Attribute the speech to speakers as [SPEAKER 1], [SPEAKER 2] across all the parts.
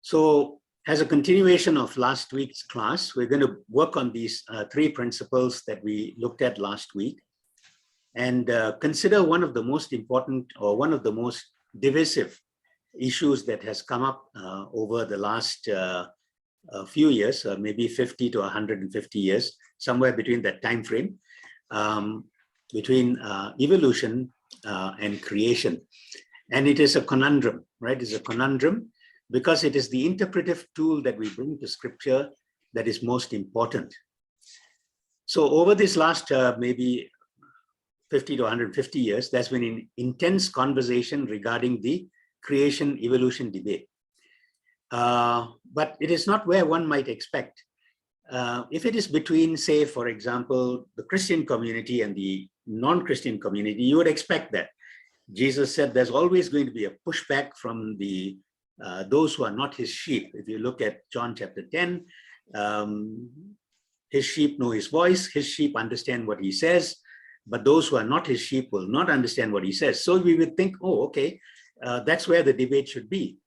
[SPEAKER 1] So as a continuation of last week's class, we're going to work on these three principles that we looked at last week and consider one of the most important or one of the most divisive issues that has come up over the last few years, maybe 50 to 150 years, somewhere between that time frame, between evolution and creation. And it is a conundrum, right? It's a conundrum because it is the interpretive tool that we bring to scripture that is most important. So over this last maybe 50 to 150 years, there's been an intense conversation regarding the creation-evolution debate. But it is not where one might expect. If it is between, say, for example, the Christian community and the non-Christian community, you would expect that. Jesus said there's always going to be a pushback from the those who are not his sheep. If you look at John chapter 10, his sheep know his voice, his sheep understand what he says, but those who are not his sheep will not understand what he says. So we would think, oh, okay, that's where the debate should be.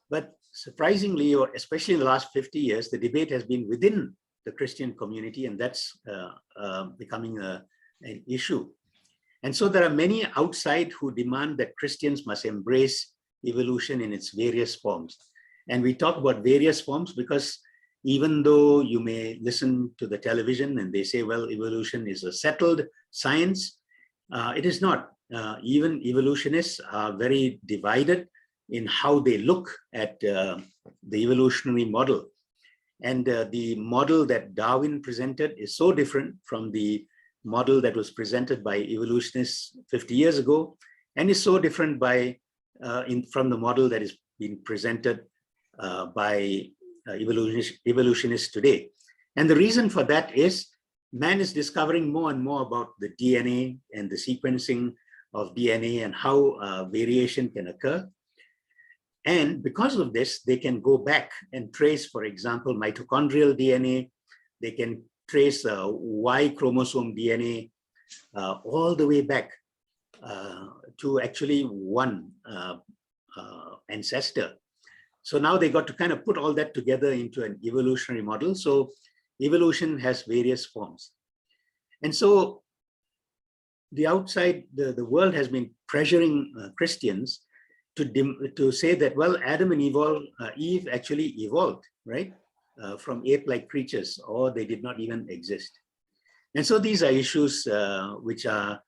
[SPEAKER 1] But surprisingly, or especially in the last 50 years, the debate has been within the Christian community, and that's becoming an issue. And so there are many outside who demand that Christians must embrace evolution in its various forms. And we talk about various forms because even though you may listen to the television and they say, well, evolution is a settled science, it is not. Even evolutionists are very divided in how they look at the evolutionary model. And the model that Darwin presented is so different from the model that was presented by evolutionists 50 years ago, and is so different from the model that is being presented by evolutionists today. And the reason for that is man is discovering more and more about the DNA and the sequencing of DNA and how variation can occur. And because of this, they can go back and trace, for example, mitochondrial DNA. They can trace Y chromosome DNA all the way back to actually one ancestor. So now they got to kind of put all that together into an evolutionary model. So evolution has various forms. And so the outside, the world has been pressuring Christians to say that, well, Adam and Eve actually evolved, right? From ape-like creatures, or they did not even exist. And so these are issues which are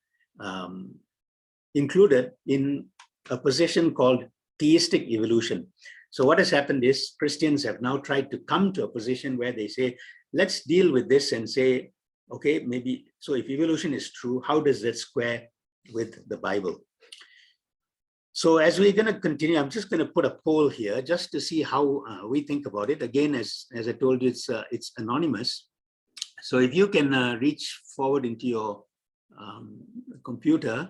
[SPEAKER 1] included in a position called theistic evolution. So what has happened is Christians have now tried to come to a position where they say, let's deal with this and say, okay, maybe, so if evolution is true, how does that square with the Bible? So as we're going to continue, I'm just going to put a poll here just to see how we think about it. Again, as I told you, it's anonymous. So if you can reach forward into your computer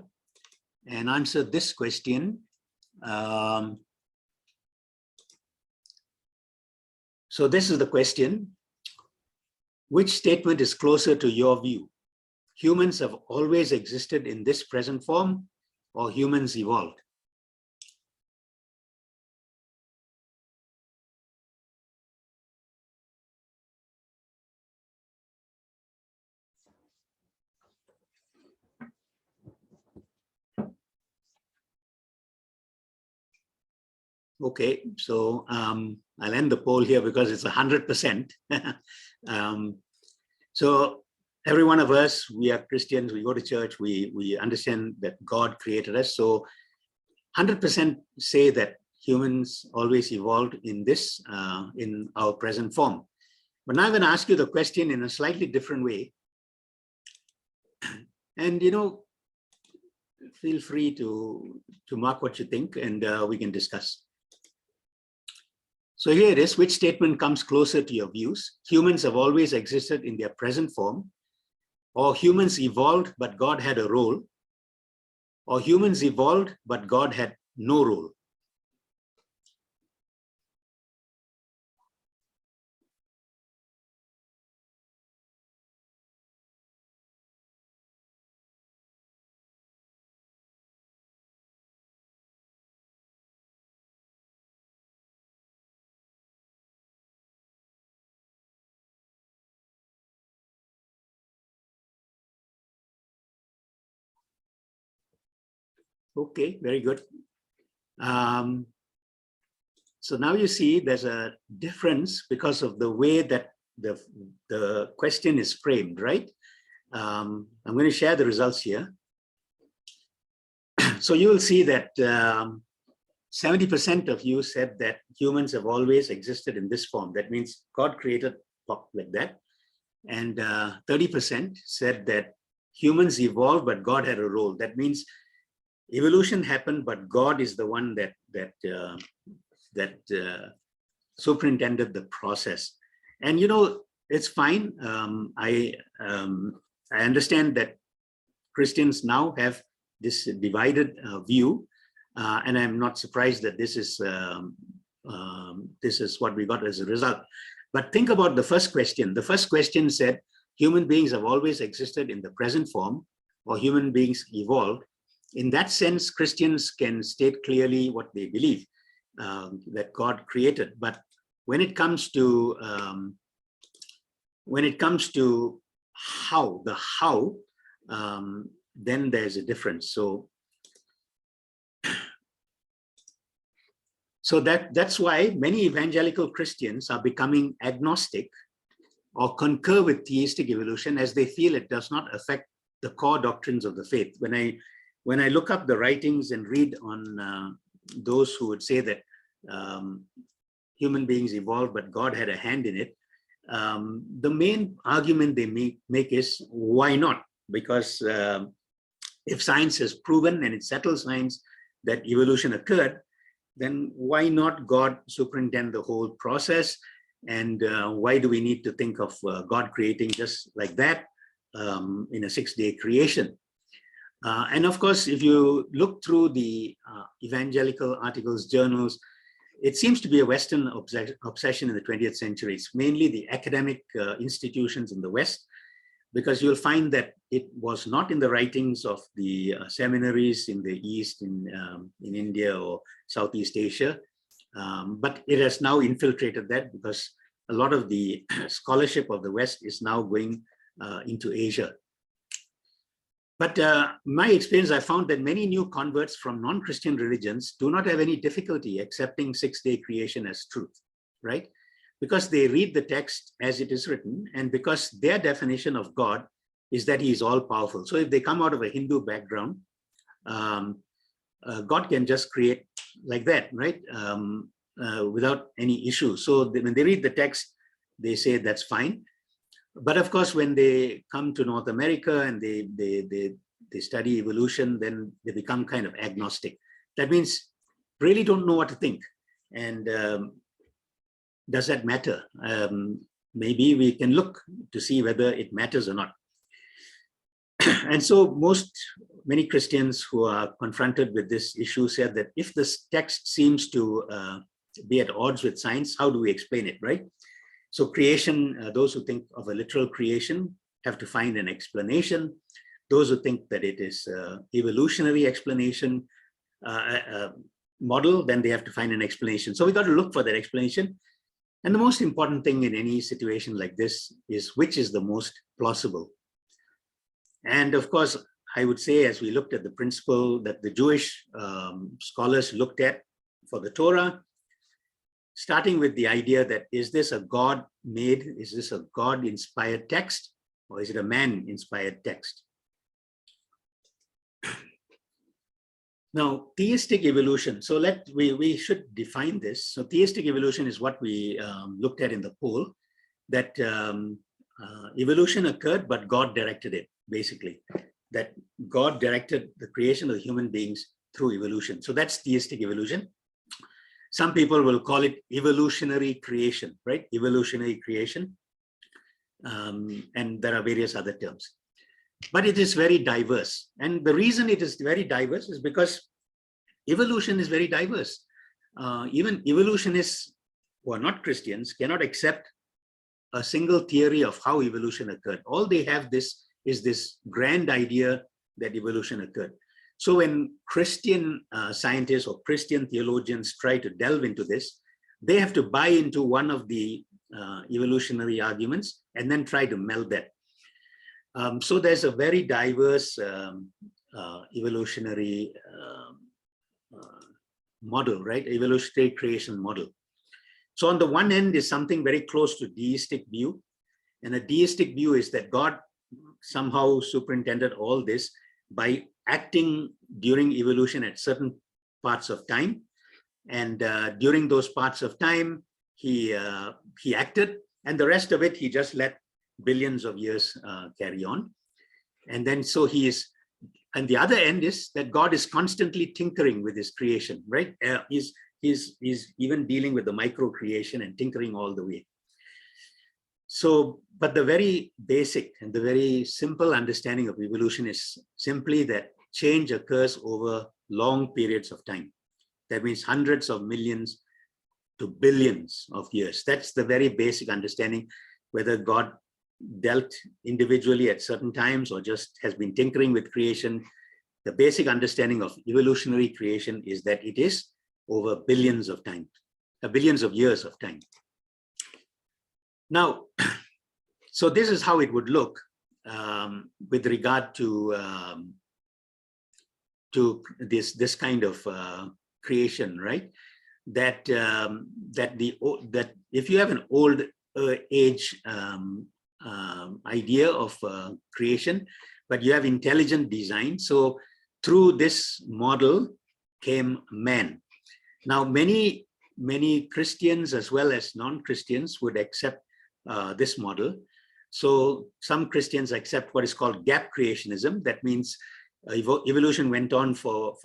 [SPEAKER 1] and answer this question. So this is the question. Which statement is closer to your view? Humans have always existed in this present form, or humans evolved? Okay, so I'll end the poll here because it's 100%. So every one of us, we are Christians, we go to church, we understand that God created us. So 100% say that humans always evolved in this, in our present form. But now I'm going to ask you the question in a slightly different way. And, you know, feel free to mark what you think, and we can discuss. So here it is. Which statement comes closer to your views? Humans have always existed in their present form, or humans evolved, but God had a role, or humans evolved, but God had no role. Okay, very good. So now you see there's a difference because of the way that the question is framed, right? I'm going to share the results here. So you will see that 70% of you said that humans have always existed in this form. That means God created pop like that. And 30% said that humans evolved, but God had a role. That means evolution happened, but God is the one that superintended the process. And you know, it's fine. I understand that Christians now have this divided view, and I'm not surprised that this is what we got as a result. But think about the first question. The first question said, human beings have always existed in the present form, or human beings evolved. In that sense, Christians can state clearly what they believe, that God created. But when it comes to how, then there's a difference. So that's why many evangelical Christians are becoming agnostic or concur with theistic evolution, as they feel it does not affect the core doctrines of the faith. When I look up the writings and read on those who would say that human beings evolved, but God had a hand in it, the main argument they make is, why not? Because if science has proven, and it's settled science, that evolution occurred, then why not God superintend the whole process? And why do we need to think of God creating just like that in a 6-day creation? And of course, if you look through the evangelical articles, journals, it seems to be a Western obsession in the 20th century. It's mainly the academic institutions in the West, because you'll find that it was not in the writings of the seminaries in the East, in India or Southeast Asia, but it has now infiltrated that, because a lot of the scholarship of the West is now going into Asia. But my experience, I found that many new converts from non-Christian religions do not have any difficulty accepting 6-day creation as truth, right? Because they read the text as it is written, and because their definition of God is that he is all-powerful. So if they come out of a Hindu background, God can just create like that, right? Without any issue. So when they read the text, they say that's fine. But of course, when they come to North America and they study evolution, then they become kind of agnostic. That means really don't know what to think. And does that matter? Maybe we can look to see whether it matters or not. And so many Christians who are confronted with this issue said that if this text seems to be at odds with science, how do we explain it, right? So creation, those who think of a literal creation have to find an explanation. Those who think that it is evolutionary explanation model, then they have to find an explanation. So we got to look for that explanation. And the most important thing in any situation like this is which is the most plausible. And of course, I would say, as we looked at the principle that the Jewish scholars looked at for the Torah, starting with the idea that, is this a God-made, is this a God-inspired text, or is it a man-inspired text? Now, theistic evolution. So we should define this. So theistic evolution is what we looked at in the poll, that evolution occurred, but God directed it, basically. That God directed the creation of human beings through evolution. So that's theistic evolution. Some people will call it evolutionary creation, right? Evolutionary creation. And there are various other terms. But it is very diverse. And the reason it is very diverse is because evolution is very diverse. Even evolutionists who are not Christians cannot accept a single theory of how evolution occurred. All they have is this grand idea that evolution occurred. So when Christian scientists or Christian theologians try to delve into this, they have to buy into one of the evolutionary arguments and then try to meld that. So there's a very diverse evolutionary model, right? Evolutionary creation model. So on the one end is something very close to deistic view. And a deistic view is that God somehow superintended all this by acting during evolution at certain parts of time. And during those parts of time, he acted, and the rest of it, he just let billions of years carry on. And then so he is, and the other end is that God is constantly tinkering with his creation, right? He's even dealing with the micro creation and tinkering all the way. So, but the very basic and the very simple understanding of evolution is simply that change occurs over long periods of time. That means hundreds of millions to billions of years. That's the very basic understanding, whether God dealt individually at certain times or just has been tinkering with creation. The basic understanding of evolutionary creation is that it is over billions of time, billions of years of time. Now, so this is how it would look with regard to this kind of creation, right? That if you have an old age idea of creation, but you have intelligent design. So through this model came man. Now, many Christians as well as non-Christians would accept this model. So some Christians accept what is called gap creationism. That means evolution went on for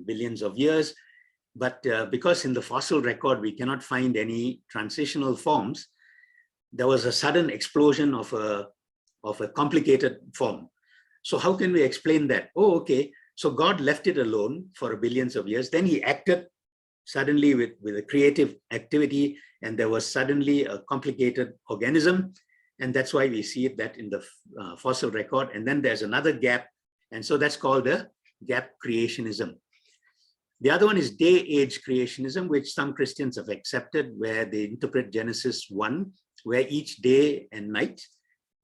[SPEAKER 1] billions of years, but because in the fossil record we cannot find any transitional forms, there was a sudden explosion of a complicated form. So how can we explain that? Oh, okay. So God left it alone for billions of years. Then he acted suddenly with a creative activity, and there was suddenly a complicated organism. And that's why we see that in the fossil record. And then there's another gap. And so that's called a gap creationism. The other one is day-age creationism, which some Christians have accepted, where they interpret Genesis 1, where each day and night,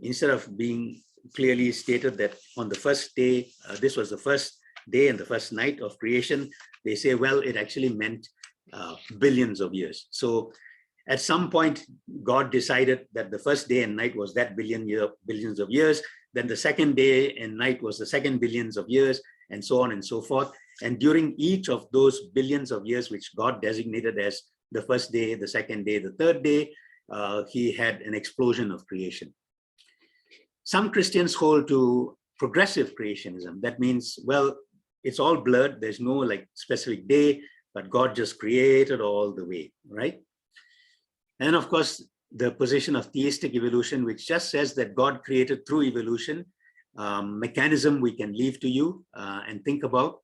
[SPEAKER 1] instead of being clearly stated that on the first day, this was the first day and the first night of creation, they say, well, it actually meant billions of years. So at some point, God decided that the first day and night was that billions of years. Then the second day and night was the second billions of years, and so on and so forth. And during each of those billions of years, which God designated as the first day, the second day, the third day, he had an explosion of creation. Some Christians hold to progressive creationism. That means, well, it's all blurred. There's no like specific day, but God just created all the way, right? And of course, the position of theistic evolution, which just says that God created through evolution, mechanism we can leave to you and think about.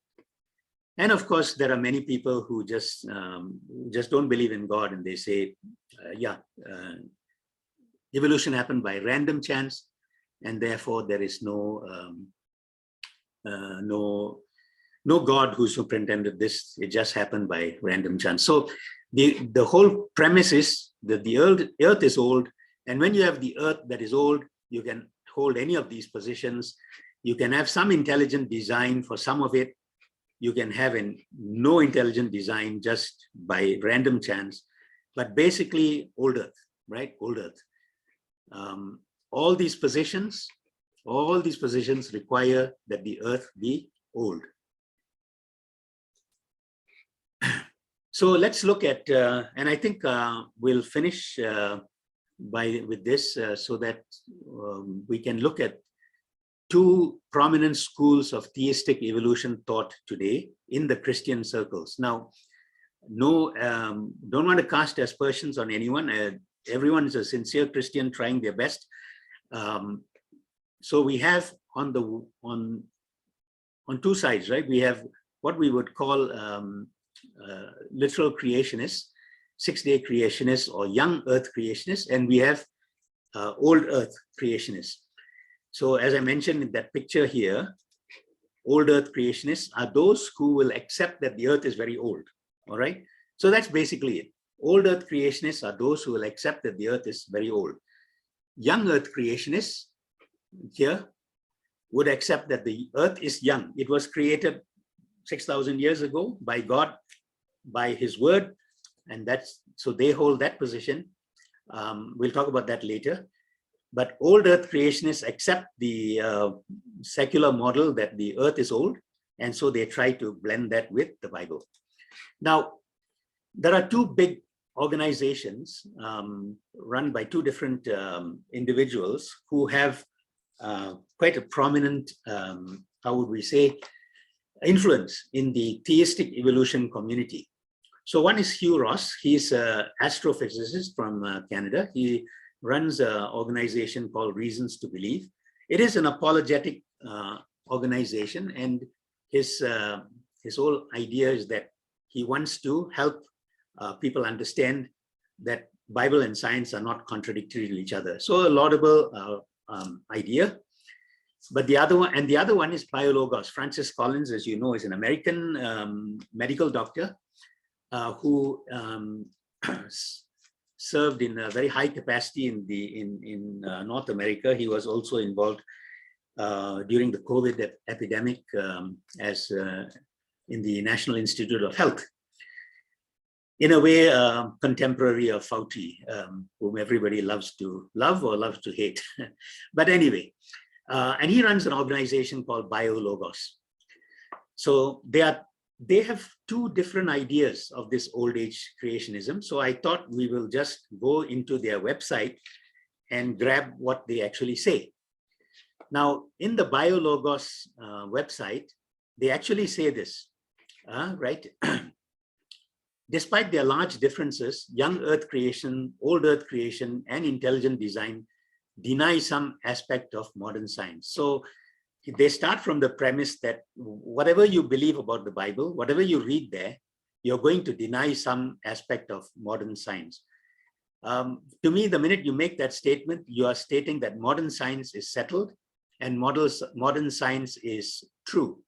[SPEAKER 1] And of course, there are many people who just don't believe in God, and they say, evolution happened by random chance, and therefore there is no God who superintended this. It just happened by random chance. So the whole premise is that the earth is old, and when you have the earth that is old, you can hold any of these positions. You can have some intelligent design for some of it. You can have no intelligent design just by random chance, but basically old earth, right? Old earth. All these positions require that the earth be old. So let's look at, and I think we'll finish with this so that we can look at two prominent schools of theistic evolution taught today in the Christian circles. Now, don't want to cast aspersions on anyone. Everyone is a sincere Christian trying their best. So we have on two sides, right? We have what we would call literal creationists, six-day creationists or young earth creationists, and we have old earth creationists. So as I mentioned in that picture here, old earth creationists are those who will accept that the earth is very old, all right? So that's basically it. Old earth creationists are those who will accept that the earth is very old. Young earth creationists here would accept that the earth is young. It was created 6,000 years ago by God, by his word, and so they hold that position. We'll talk about that later. But old earth creationists accept the secular model that the earth is old, and so they try to blend that with the Bible. Now, there are two big organizations run by two different individuals who have quite a prominent, how would we say, influence in the theistic evolution community. So one is Hugh Ross. He's an astrophysicist from Canada. He runs an organization called Reasons to Believe. It is an apologetic organization, and his whole idea is that he wants to help people understand that Bible and science are not contradictory to each other. So a laudable idea. But the other one is Biologos. Francis Collins, as you know, is an American medical doctor who served in a very high capacity in North America. He was also involved during the COVID epidemic as in the National Institute of Health. In a way, contemporary of Fauci, whom everybody loves to love or loves to hate. But anyway, and he runs an organization called Biologos. So they have two different ideas of this old age creationism. So I thought we will just go into their website and grab what they actually say. Now, in the Biologos website, they actually say this, right? Despite their large differences, young earth creation, old earth creation, and intelligent design deny some aspect of modern science. So they start from the premise that whatever you believe about the Bible, whatever you read there, you're going to deny some aspect of modern science. To me, the minute you make that statement, you are stating that modern science is settled and modern science is true.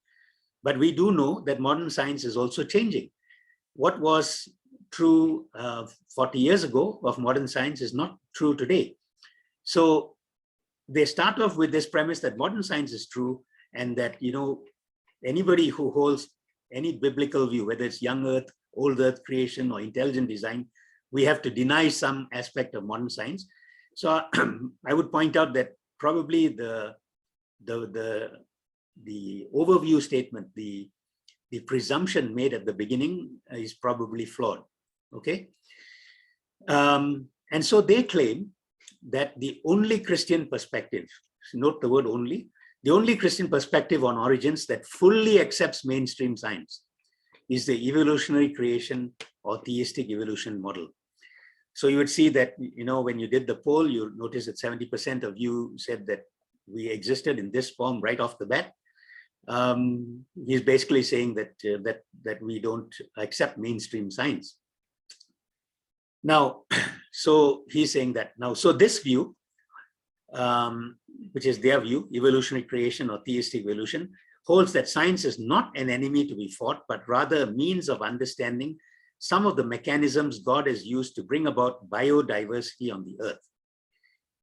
[SPEAKER 1] But we do know that modern science is also changing. What was true 40 years ago of modern science is not true today. So they start off with this premise that modern science is true, and that, you know, anybody who holds any biblical view, whether it's young earth, old earth creation, or intelligent design, we have to deny some aspect of modern science. So I would point out that probably the overview statement, the presumption made at the beginning is probably flawed, okay? And so they claim that the only Christian perspective, note the word only, the only Christian perspective on origins that fully accepts mainstream science is the evolutionary creation or theistic evolution model. So you would see that, you know, when you did the poll, you notice that 70% of you said that we existed in this form right off the bat. He's basically saying that that we don't accept mainstream science. Now, so he's saying that now, so this view, which is their view, evolutionary creation or theistic evolution, holds that science is not an enemy to be fought, but rather a means of understanding some of the mechanisms God has used to bring about biodiversity on the earth.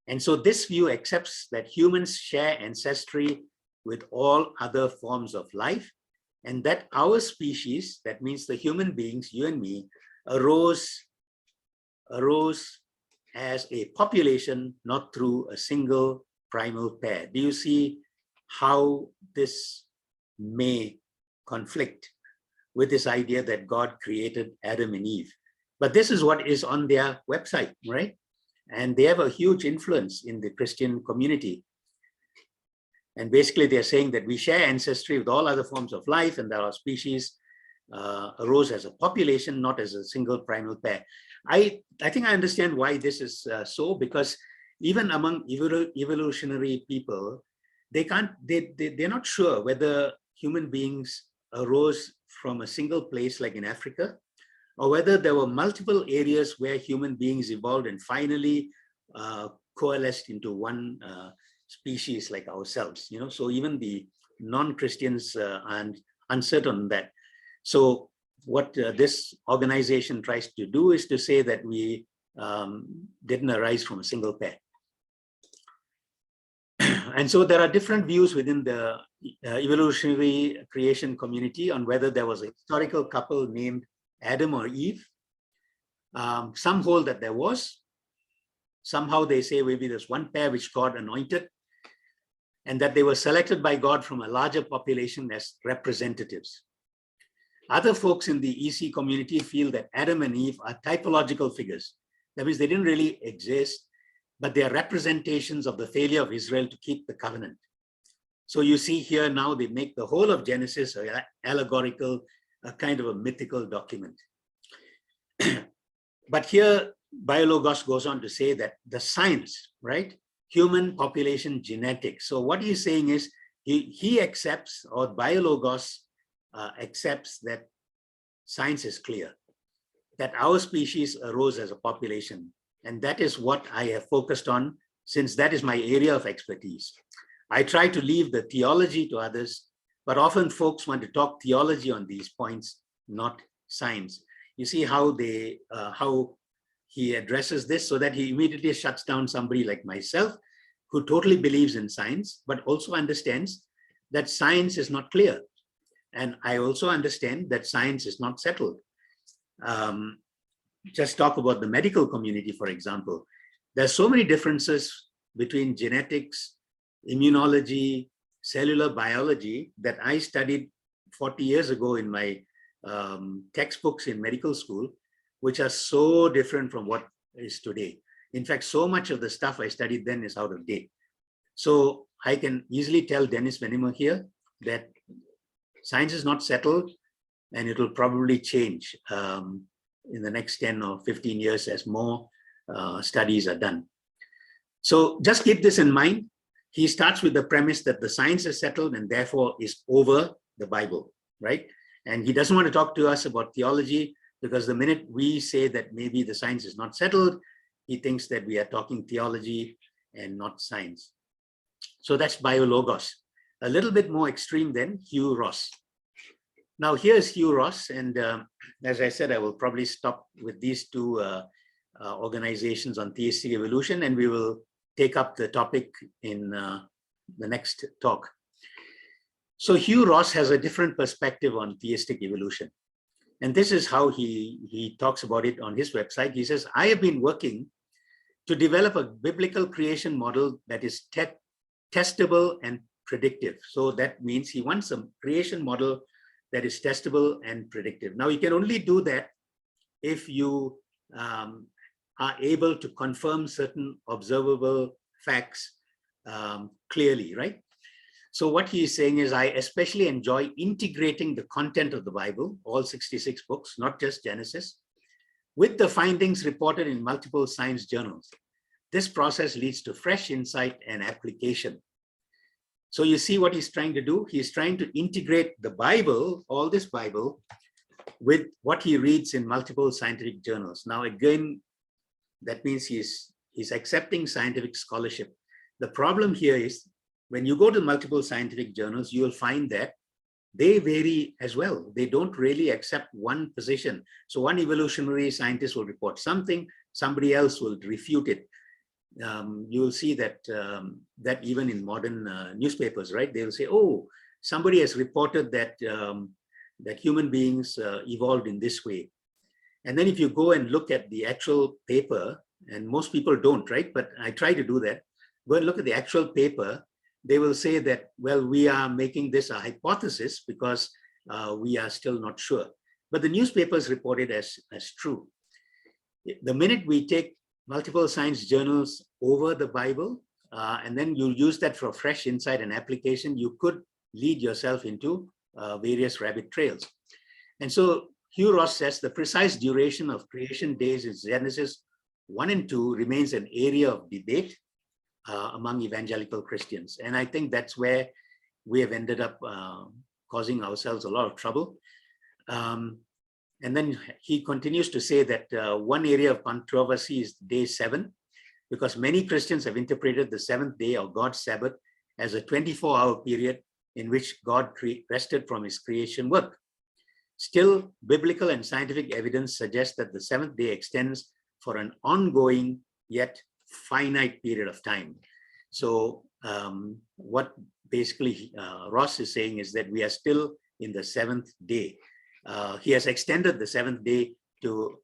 [SPEAKER 1] And so this view accepts that humans share ancestry with all other forms of life, and that our species, that means the human beings, you and me, arose as a population, not through a single primal pair. Do you see how this may conflict with this idea that God created Adam and Eve? But this is what is on their website, right? And they have a huge influence in the Christian community. And basically they're saying that we share ancestry with all other forms of life, and that our species arose as a population, not as a single primal pair. I think I understand why this is so, because even among evolutionary people, they're not sure whether human beings arose from a single place like in Africa, or whether there were multiple areas where human beings evolved and finally coalesced into one species like ourselves, you know. So even the non-Christians are uncertain on that. So what this organization tries to do is to say that we didn't arise from a single pair. And so there are different views within the evolutionary creation community on whether there was a historical couple named Adam or Eve. Some hold that there was. Somehow they say maybe there's one pair which God anointed, and that they were selected by God from a larger population as representatives. Other folks in the EC community feel that Adam and Eve are typological figures. That means they didn't really exist, but they are representations of the failure of Israel to keep the covenant. So you see here now they make the whole of Genesis an allegorical, a kind of a mythical document. But here Biologos goes on to say that the science, right? Human population genetics. So what he's saying is he accepts, or Biologos accepts, that science is clear, that our species arose as a population. And that is what I have focused on, since that is my area of expertise. I try to leave the theology to others, but often folks want to talk theology on these points, not science. You see how how he addresses this, so that he immediately shuts down somebody like myself, who totally believes in science, but also understands that science is not clear. And I also understand that science is not settled. Just talk about the medical community, for example. There's so many differences between genetics, immunology, cellular biology that I studied 40 years ago in my textbooks in medical school, which are so different from what is today. In fact, so much of the stuff I studied then is out of date. So I can easily tell Dennis Venimer here that science is not settled, and it will probably change in the next 10 or 15 years as more studies are done. So just keep this in mind. He starts with the premise that the science is settled and therefore is over the Bible, right? And he doesn't want to talk to us about theology, because the minute we say that maybe the science is not settled, he thinks that we are talking theology and not science. So that's Biologos. A little bit more extreme than Hugh Ross. Now here's Hugh Ross, and as I said, I will probably stop with these two organizations on theistic evolution, and we will take up the topic in the next talk. So Hugh Ross has a different perspective on theistic evolution. And this is how he talks about it on his website. He says, I have been working to develop a biblical creation model that is testable and predictive. So that means he wants a creation model that is testable and predictive. Now, you can only do that if you are able to confirm certain observable facts clearly, right? So what he is saying is, I especially enjoy integrating the content of the Bible, all 66 books, not just Genesis, with the findings reported in multiple science journals. This process leads to fresh insight and application. So you see what he's trying to do? He's trying to integrate the Bible, all this Bible, with what he reads in multiple scientific journals. Now, again, that means he's accepting scientific scholarship. The problem here is, when you go to multiple scientific journals, you will find that they vary as well. They don't really accept one position. So one evolutionary scientist will report something, somebody else will refute it. You will see that that even in modern newspapers, right? They will say, oh, somebody has reported that that human beings evolved in this way. And then if you go and look at the actual paper, and most people don't, right? But I try to do that. Go and look at the actual paper. They will say that, well, we are making this a hypothesis because we are still not sure. But the newspapers report it as true. The minute we take multiple science journals over the Bible, and then you'll use that for fresh insight and application, you could lead yourself into various rabbit trails. And so Hugh Ross says the precise duration of creation days in Genesis 1 and 2 remains an area of debate among evangelical Christians. And I think that's where we have ended up causing ourselves a lot of trouble. And then he continues to say that one area of controversy is day 7, because many Christians have interpreted the 7th day or God's Sabbath as a 24-hour period in which God rested from his creation work. Still, biblical and scientific evidence suggests that the 7th day extends for an ongoing yet finite period of time. So what basically Ross is saying is that we are still in the 7th day. He has extended the seventh day to,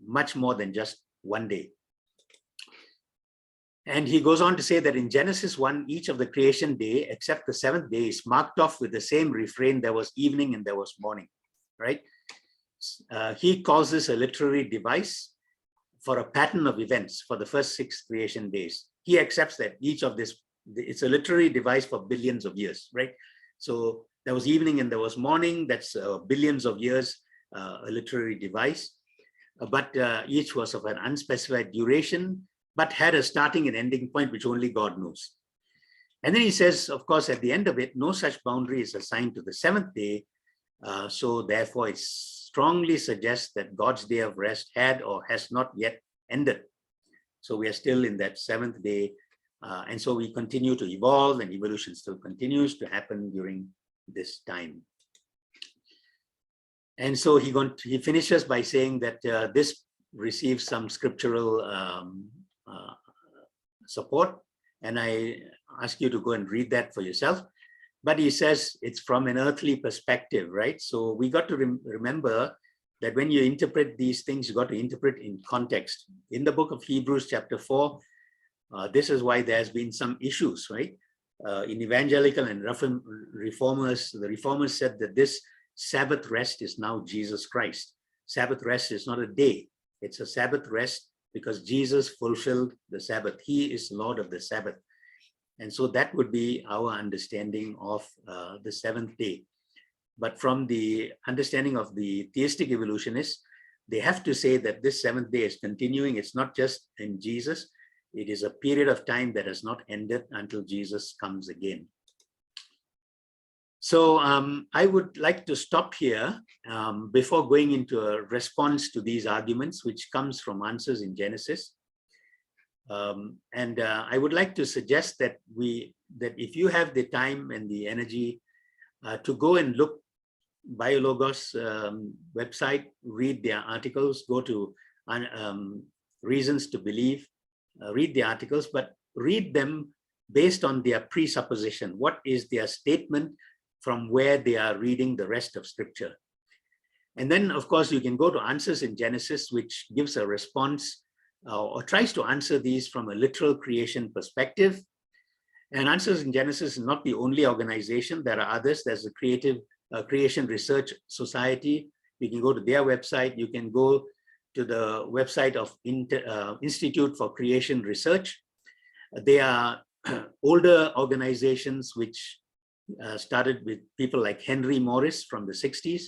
[SPEAKER 1] much more than just one day. And he goes on to say that in Genesis 1, each of the creation day, except the seventh day, is marked off with the same refrain: there was evening and there was morning, right? He calls this a literary device for a pattern of events for the first 6 creation days. He accepts that each of this, it's a literary device for billions of years, right? So there was evening and there was morning, that's billions of years, a literary device. But each was of an unspecified duration, but had a starting and ending point, which only God knows. And then he says, of course, at the end of it, no such boundary is assigned to the seventh day. So therefore, it strongly suggests that God's day of rest had or has not yet ended. So we are still in that seventh day. And so we continue to evolve, and evolution still continues to happen during this time. And so he finishes by saying that this receives some scriptural support. And I ask you to go and read that for yourself. But he says it's from an earthly perspective, right? So we got to remember that when you interpret these things, you got to interpret in context. In the book of Hebrews chapter 4, this is why there's been some issues, right? In evangelical and reformers, the reformers said that this Sabbath rest is now Jesus Christ. Sabbath rest is not a day. It's a Sabbath rest because Jesus fulfilled the Sabbath. He is Lord of the Sabbath. And so that would be our understanding of the seventh day. But from the understanding of the theistic evolutionists, they have to say that this seventh day is continuing. It's not just in Jesus. It is a period of time that has not ended until Jesus comes again. So I would like to stop here before going into a response to these arguments, which comes from answers in Genesis. I would like to suggest that if you have the time and the energy to go and look BioLogos website, read their articles, go to Reasons to Believe, read the articles, but read them based on their presupposition. What is their statement from where they are reading the rest of Scripture? And then, of course, you can go to Answers in Genesis, which gives a response or tries to answer these from a literal creation perspective. And Answers in Genesis is not the only organization. There are others. There's the Creation Research Society. You can go to their website. You can go to the website of Institute for Creation Research. They are older organizations which started with people like Henry Morris from the 60s.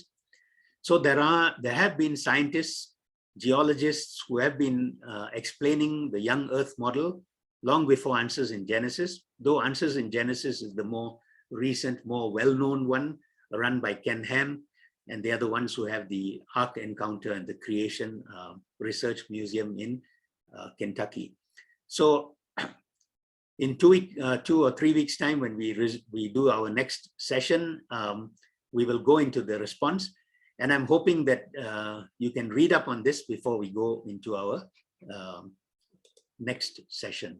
[SPEAKER 1] So there have been scientists, geologists who have been explaining the young Earth model long before Answers in Genesis, though Answers in Genesis is the more recent, more well-known one, run by Ken Ham, and they are the ones who have the Ark Encounter and the Creation Research Museum in Kentucky. So in 2 or 3 weeks' time, when we do our next session, we will go into the response. And I'm hoping that you can read up on this before we go into our next session.